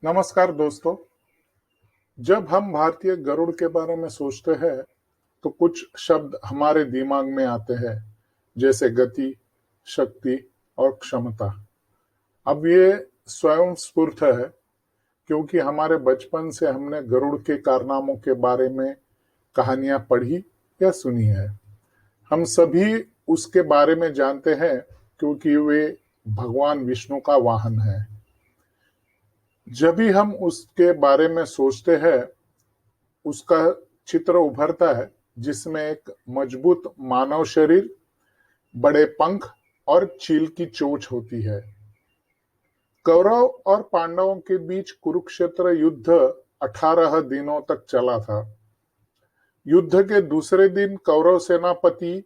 नमस्कार दोस्तों। जब हम भारतीय गरुड़ के बारे में सोचते हैं तो कुछ शब्द हमारे दिमाग में आते हैं, जैसे गति, शक्ति और क्षमता। अब ये स्वयं स्फूर्त है, क्योंकि हमारे बचपन से हमने गरुड़ के कारनामों के बारे में कहानियां पढ़ी या सुनी है। हम सभी उसके बारे में जानते हैं, क्योंकि वे भगवान विष्णु का वाहन है। जब भी हम उसके बारे में सोचते हैं, उसका चित्र उभरता है, जिसमें एक मजबूत मानव शरीर, बड़े पंख और चील की चोंच होती है। कौरव और पांडवों के बीच कुरुक्षेत्र युद्ध 18 दिनों तक चला था। युद्ध के दूसरे दिन कौरव सेनापति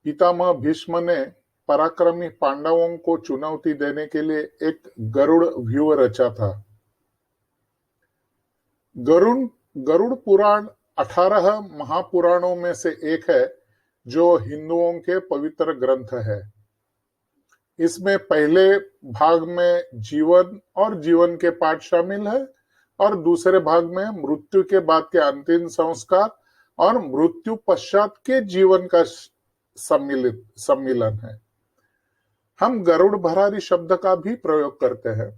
पितामह भीष्म ने पराक्रमी पांडवों को चुनौती देने के लिए एक गरुड़ व्यूह रचा था। गरुड़ गरुड़ पुराण 18 महापुराणों में से एक है, जो हिंदुओं के पवित्र ग्रंथ है। इसमें पहले भाग में जीवन और जीवन के पाठ शामिल है, और दूसरे भाग में मृत्यु के बाद के अंतिम संस्कार और मृत्यु पश्चात के जीवन का सम्मिलन है। हम गरुड़ भरारी शब्द का भी प्रयोग करते हैं,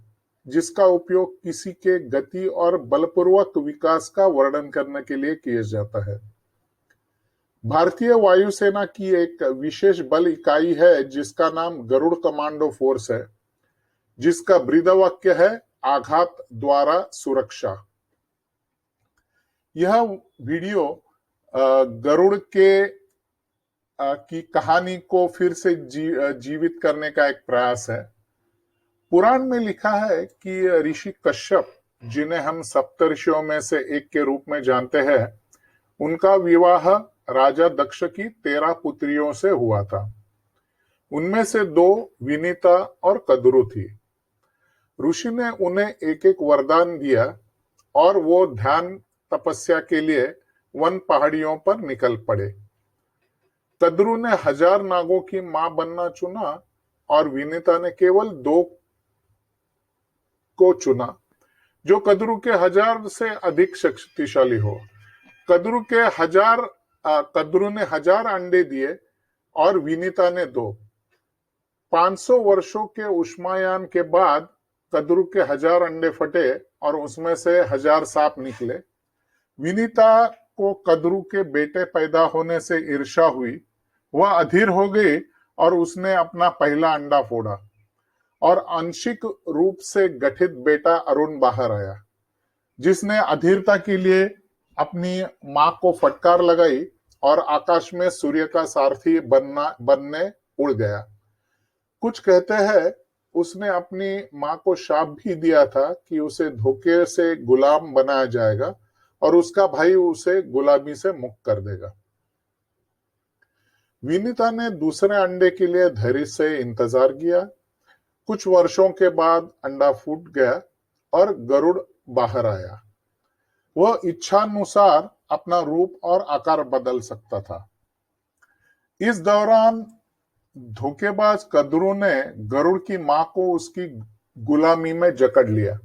जिसका उपयोग किसी के गति और बलपूर्वक विकास का वर्णन करने के लिए किया जाता है। भारतीय वायुसेना की एक विशेष बल इकाई है, जिसका नाम गरुड़ कमांडो फोर्स है, जिसका ब्रीदवाक्य है आघात द्वारा सुरक्षा। यह वीडियो गरुड़ की कहानी को फिर से जीवित करने का एक प्रयास है। पुराण में लिखा है कि ऋषि कश्यप, जिन्हें हम सप्तऋषियों में से एक के रूप में जानते हैं, उनका विवाह राजा दक्ष की 13 पुत्रियों से हुआ था। उनमें से 2 विनीता और कद्रु थी। ऋषि ने उन्हें एक एक वरदान दिया और वो ध्यान तपस्या के लिए वन पहाड़ियों पर निकल पड़े। कद्रु ने 1000 नागों की मां बनना चुना और विनीता ने केवल 2 को चुना, जो कद्रु के 1000 से अधिक शक्तिशाली हो। कद्रु ने 1000 अंडे दिए और विनीता ने 2। 500 वर्षों के उष्मायान के बाद कद्रु के 1000 अंडे फटे और उसमें से 1000 सांप निकले। विनीता को कद्रु के बेटे पैदा होने से ईर्ष्या हुई। वह अधीर हो गई और उसने अपना पहला अंडा फोड़ा, और आंशिक रूप से गठित बेटा अरुण बाहर आया, जिसने अधीरता के लिए अपनी मां को फटकार लगाई और आकाश में सूर्य का सारथी बनने उड़ गया। कुछ कहते हैं उसने अपनी मां को शाप भी दिया था कि उसे धोखे से गुलाम बनाया जाएगा और उसका भाई उसे गुलामी से मुक्त कर देगा। विनीता ने दूसरे अंडे के लिए धैर्य से इंतजार किया। कुछ वर्षों के बाद अंडा फूट गया और गरुड़ बाहर आया। वह इच्छानुसार अपना रूप और आकार बदल सकता था। इस दौरान धोखेबाज कद्रु ने गरुड़ की मां को उसकी गुलामी में जकड़ लिया।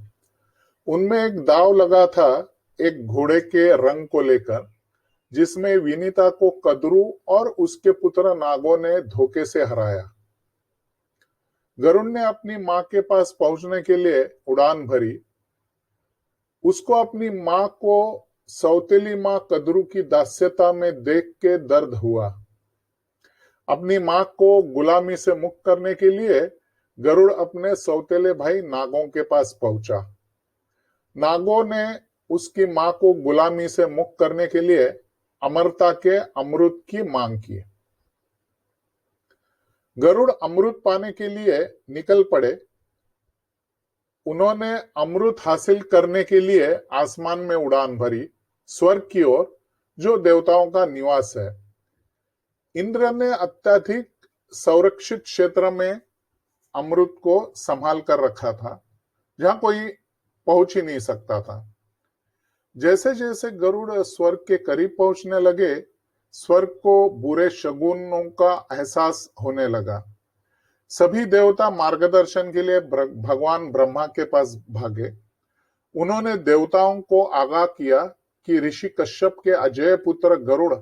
उनमें एक दाव लगा था, एक घोड़े के रंग को लेकर, जिसमें विनीता को कद्रु और उसके पुत्र नागों ने धोखे से हराया। गरुड़ ने अपनी मां के पास पहुंचने के लिए उड़ान भरी। उसको अपनी मां को सौतेली मां कद्रु की दास्यता में देख के दर्द हुआ। अपनी मां को गुलामी से मुक्त करने के लिए गरुड़ अपने सौतेले भाई नागों के पास पहुंचा। नागों ने उसकी मां को गुलामी से मुक्त करने के लिए अमरता के अमृत की मांग की। गरुड़ अमृत पाने के लिए निकल पड़े। उन्होंने अमृत हासिल करने के लिए आसमान में उड़ान भरी, स्वर्ग की ओर, जो देवताओं का निवास है। इंद्र ने अत्यधिक संरक्षित क्षेत्र में अमृत को संभाल कर रखा था, जहां कोई पहुंच ही नहीं सकता था। जैसे जैसे गरुड़ स्वर्ग के करीब पहुंचने लगे, स्वर्ग को बुरे शगुनों का एहसास होने लगा। सभी देवता मार्गदर्शन के लिए भगवान ब्रह्मा के पास भागे। उन्होंने देवताओं को आगाह किया कि ऋषि कश्यप के अजेय पुत्र गरुड़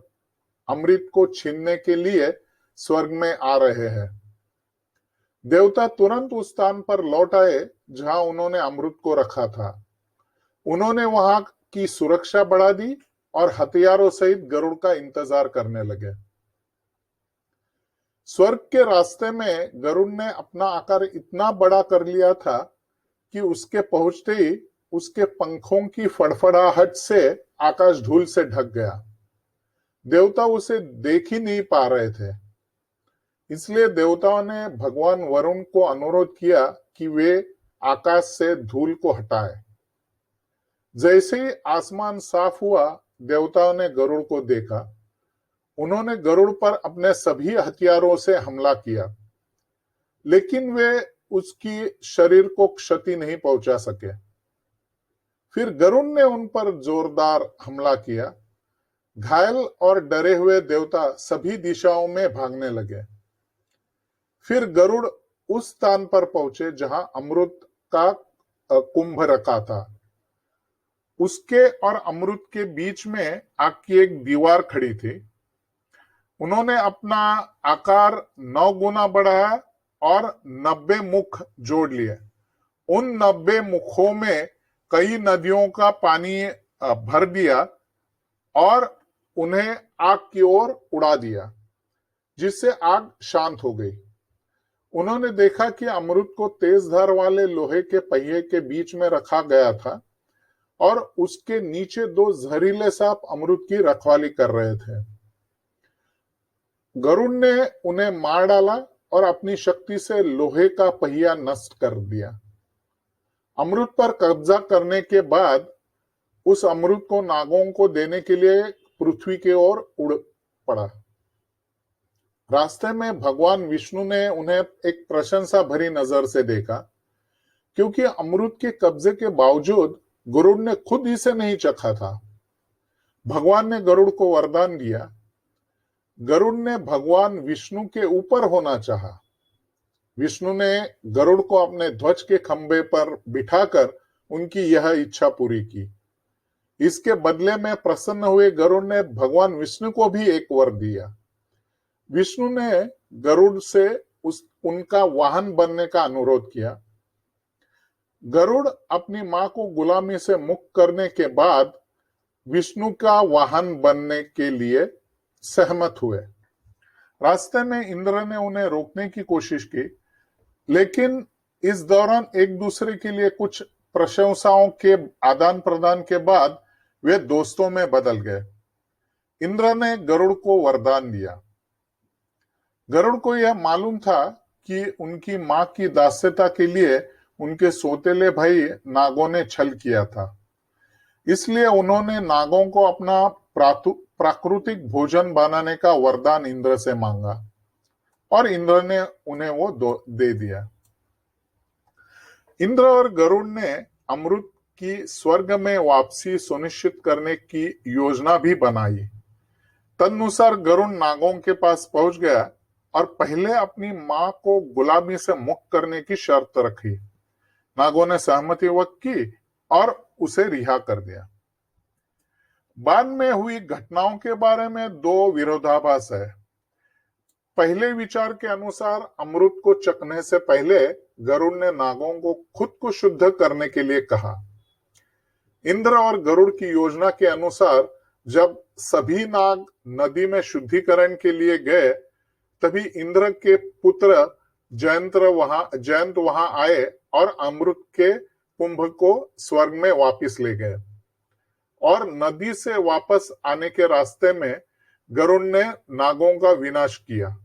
अमृत को छीनने के लिए स्वर्ग में आ रहे हैं। देवता तुरंत उस स्थान पर लौट आए जहां उन्होंने अमृत को रखा था। उन्होंने वहां की सुरक्षा बढ़ा दी और हथियारों सहित गरुड़ का इंतजार करने लगे। स्वर्ग के रास्ते में गरुड़ ने अपना आकार इतना बड़ा कर लिया था कि उसके पहुंचते ही उसके पंखों की फड़फड़ाहट से आकाश धूल से ढक गया। देवता उसे देख ही नहीं पा रहे थे। इसलिए देवताओं ने भगवान वरुण को अनुरोध किया कि वे आकाश से धूल को हटाए। जैसे ही आसमान साफ हुआ, देवताओं ने गरुड़ को देखा। उन्होंने गरुड़ पर अपने सभी हथियारों से हमला किया, लेकिन वे उसकी शरीर को क्षति नहीं पहुंचा सके। फिर गरुड़ ने उन पर जोरदार हमला किया। घायल और डरे हुए देवता सभी दिशाओं में भागने लगे। फिर गरुड़ उस स्थान पर पहुंचे जहां अमृत का कुंभ रखा था। उसके और अमृत के बीच में आग की एक दीवार खड़ी थी। उन्होंने अपना आकार 9 गुना बढ़ाया और 90 मुख जोड़ लिए। उन 90 मुखों में कई नदियों का पानी भर दिया और उन्हें आग की ओर उड़ा दिया, जिससे आग शांत हो गई। उन्होंने देखा कि अमृत को तेज धार वाले लोहे के पहिए के बीच में रखा गया था और उसके नीचे 2 जहरीले सांप अमृत की रखवाली कर रहे थे। गरुड़ ने उन्हें मार डाला और अपनी शक्ति से लोहे का पहिया नष्ट कर दिया। अमृत पर कब्जा करने के बाद उस अमृत को नागों को देने के लिए पृथ्वी की ओर उड़ पड़ा। रास्ते में भगवान विष्णु ने उन्हें एक प्रशंसा भरी नजर से देखा, क्योंकि अमृत के कब्जे के बावजूद गरुड़ ने खुद इसे नहीं चखा था। भगवान ने गरुड़ को वरदान दिया। गरुड़ ने भगवान विष्णु के ऊपर होना चाहा। विष्णु ने गरुड़ को अपने ध्वज के खंभे पर बिठाकर उनकी यह इच्छा पूरी की। इसके बदले में प्रसन्न हुए गरुड़ ने भगवान विष्णु को भी एक वर दिया। विष्णु ने गरुड़ से उनका वाहन बनने का अनुरोध किया। गरुड़ अपनी मां को गुलामी से मुक्त करने के बाद विष्णु का वाहन बनने के लिए सहमत हुए। रास्ते में इंद्र ने उन्हें रोकने की कोशिश की, लेकिन इस दौरान एक दूसरे के लिए कुछ प्रशंसाओं के आदान प्रदान के बाद वे दोस्तों में बदल गए। इंद्र ने गरुड़ को वरदान दिया। गरुड़ को यह मालूम था कि उनकी मां की दास्यता के लिए उनके सौतेले भाई नागों ने छल किया था। इसलिए उन्होंने नागों को अपना प्राकृतिक भोजन बनाने का वरदान इंद्र से मांगा और इंद्र ने उन्हें वो दे दिया। इंद्र और गरुड़ ने अमृत की स्वर्ग में वापसी सुनिश्चित करने की योजना भी बनाई। तदनुसार गरुड़ नागों के पास पहुंच गया और पहले अपनी मां को गुलामी से मुक्त करने की शर्त रखी। नागों ने सहमति व्यक्त की और उसे रिहा कर दिया। बाद में हुई घटनाओं के बारे में 2 विरोधाभास है। पहले विचार के अनुसार अमृत को चखने से पहले गरुड़ ने नागों को खुद को शुद्ध करने के लिए कहा। इंद्र और गरुड़ की योजना के अनुसार जब सभी नाग नदी में शुद्धिकरण के लिए गए, तभी इंद्र के पुत्र जयंत वहां आए और अमृत के कुंभ को स्वर्ग में वापस ले गए। और नदी से वापस आने के रास्ते में गरुड़ ने नागों का विनाश किया।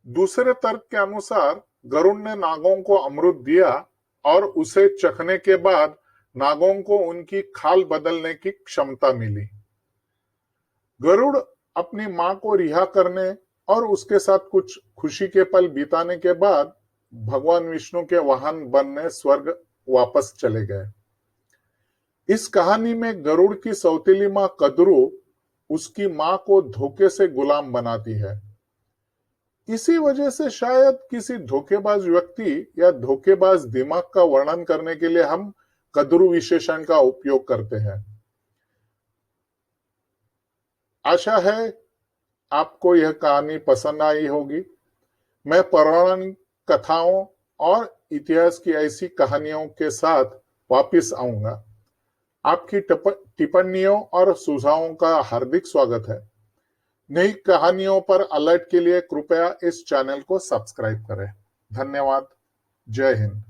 दूसरे तर्क के अनुसार गरुड़ ने नागों को अमृत दिया और उसे चखने के बाद नागों को उनकी खाल बदलने की क्षमता मिली। गरुड़ अपनी मां को रिहा करने और उसके साथ कुछ खुशी के पल बिताने के बाद भगवान विष्णु के वाहन बनने स्वर्ग वापस चले गए। इस कहानी में गरुड़ की सौतेली मां कद्रू उसकी मां को धोखे से गुलाम बनाती है। इसी वजह से शायद किसी धोखेबाज व्यक्ति या धोखेबाज दिमाग का वर्णन करने के लिए हम कद्रू विशेषण का उपयोग करते हैं। आशा है आपको यह कहानी पसंद आई होगी। मैं पौराणिक कथाओं और इतिहास की ऐसी कहानियों के साथ वापिस आऊंगा। आपकी टिप्पणियों और सुझावों का हार्दिक स्वागत है। नई कहानियों पर अलर्ट के लिए कृपया इस चैनल को सब्सक्राइब करें। धन्यवाद। जय हिंद।